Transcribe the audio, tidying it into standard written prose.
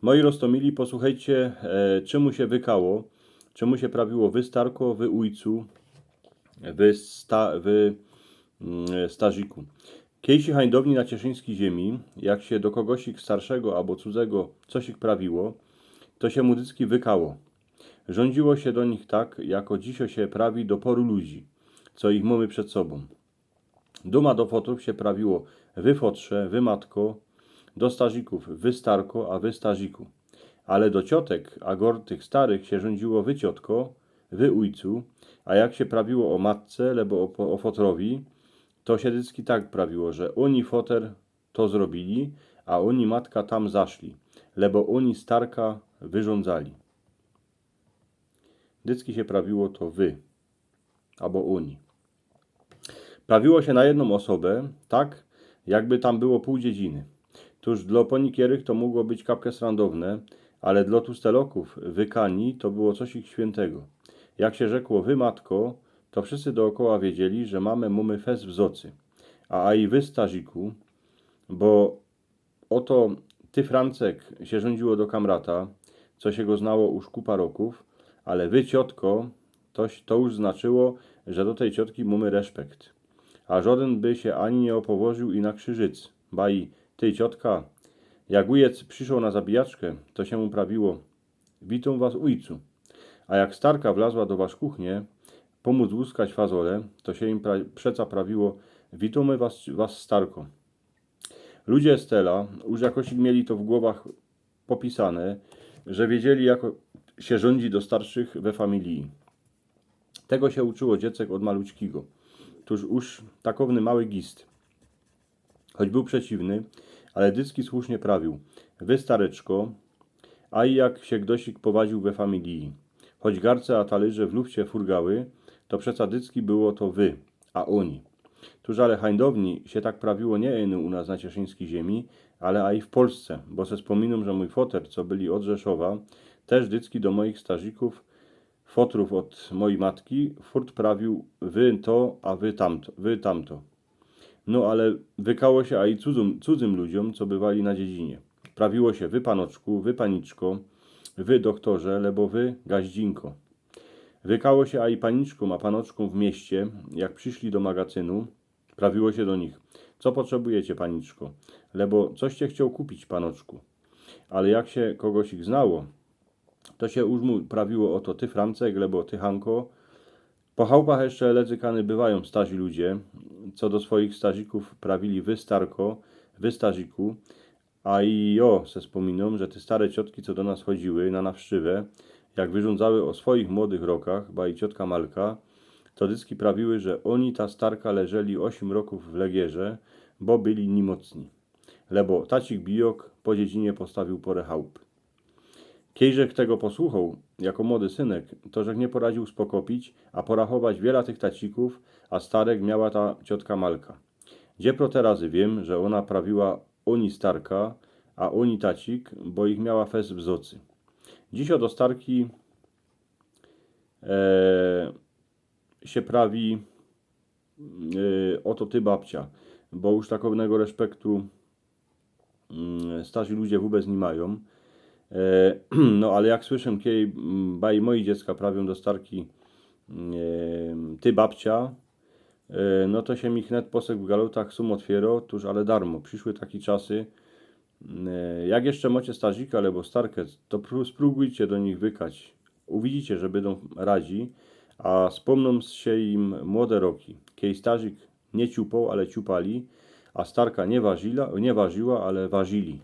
Moi roztomili, posłuchajcie, czemu się wykało, czemu się prawiło wy starko, wy ujcu, wy stażyku. Kiejsi hańdowni na cieszyńskiej ziemi, jak się do kogosik starszego albo cudzego coś ich prawiło, to się mudycki wykało. Rządziło się do nich tak, jako dzisio się prawi do poru ludzi, co ich mamy przed sobą. Duma do fotrów się prawiło wy fotrze, wy matko, do stażyków wy starko, a wy stażyku. Ale do ciotek, a tych starych się rządziło wy ciotko, wy ujcu, a jak się prawiło o matce, lebo o fotrowi, to się dycki tak prawiło, że oni foter to zrobili, a oni matka tam zaszli, lebo oni starka wyrządzali. Dycki się prawiło to wy, albo oni. Prawiło się na jedną osobę, tak jakby tam było pół dziedziny. Tuż dla ponikierych to mogło być kapkę srandowne, ale dla tusteloków wykani to było coś ich świętego. Jak się rzekło wy matko, to wszyscy dookoła wiedzieli, że mamy fez w zocy. A i wy stażyku, bo oto ty Francek się rządziło do kamrata, co się go znało już kupa roków, ale wy ciotko, to już znaczyło, że do tej ciotki mamy respekt. A żaden by się ani nie opowożył i na krzyżyc. Baj, ty ciotka, jak ujec przyszł na zabijaczkę, to się mu prawiło: witam was ujcu. A jak starka wlazła do was kuchnię, pomóc łuskać fazole, to się im przeca prawiło: witamy was starko. Ludzie Stella już jakoś mieli to w głowach popisane, że wiedzieli, jak się rządzi do starszych we familii. Tego się uczyło dziecek od maluczkiego. Tuż już takowny mały gist. Choć był przeciwny, ale dycki słusznie prawił: wy stareczko, a i jak się gdosik powadził we familii. Choć garce a talerze w lufcie furgały, to przeca dycki było to wy, a oni. Tuż ale hańdowni się tak prawiło nie eny u nas na cieszyńskiej ziemi, ale a i w Polsce, bo se wspominam, że mój foter, co byli od Rzeszowa, też dycki do moich stażyków, fotrów od mojej matki, furt prawił wy to, a wy tamto. No ale wykało się a i cudzym ludziom, co bywali na dziedzinie. Prawiło się wy panoczku, wy paniczko, wy doktorze, lebo wy gaździnko. Wykało się a i paniczkom, a panoczkom w mieście, jak przyszli do magazynu, prawiło się do nich: co potrzebujecie, paniczko? Lebo coście chciał kupić, panoczku. Ale jak się kogoś ich znało, to się już mu prawiło oto: ty Francek, lebo ty Hanko. Po chałupach jeszcze ledzykany bywają starzy ludzie, co do swoich stazików prawili wy starko, wy staziku, a i se wspominą, że te stare ciotki, co do nas chodziły na nawszczywę, jak wyrządzały o swoich młodych rokach, ba i ciotka Malka, to dyski prawiły, że oni ta starka leżeli 8 roków w legierze, bo byli nimocni. Lebo tacik bijok po dziedzinie postawił porę chałup. Kiejżech tego posłuchał, jako młody synek, to żech nie poradził spokopić, a porachować wiele tych tacików, a starek miała ta ciotka Malka. Gdzie pro te razy wiem, że ona prawiła oni starka, a oni tacik, bo ich miała fez w zocy. Dziś do starki się prawi oto ty babcia, bo już takownego respektu starzy ludzie wobec nie mają. No ale jak słyszę, kiedy baj moi dziecka prawią do starki ty babcia, no to się mi chnet posek w galotach sum otwiero, tuż ale darmo. Przyszły takie czasy. Jak jeszcze macie starzika albo starkę, to spróbujcie do nich wykać. Uwidzicie, że będą radzi, a wspomną się im młode roki. Kiedy starzik nie ciupał, ale ciupali, a starka nie ważyła, ale ważyli.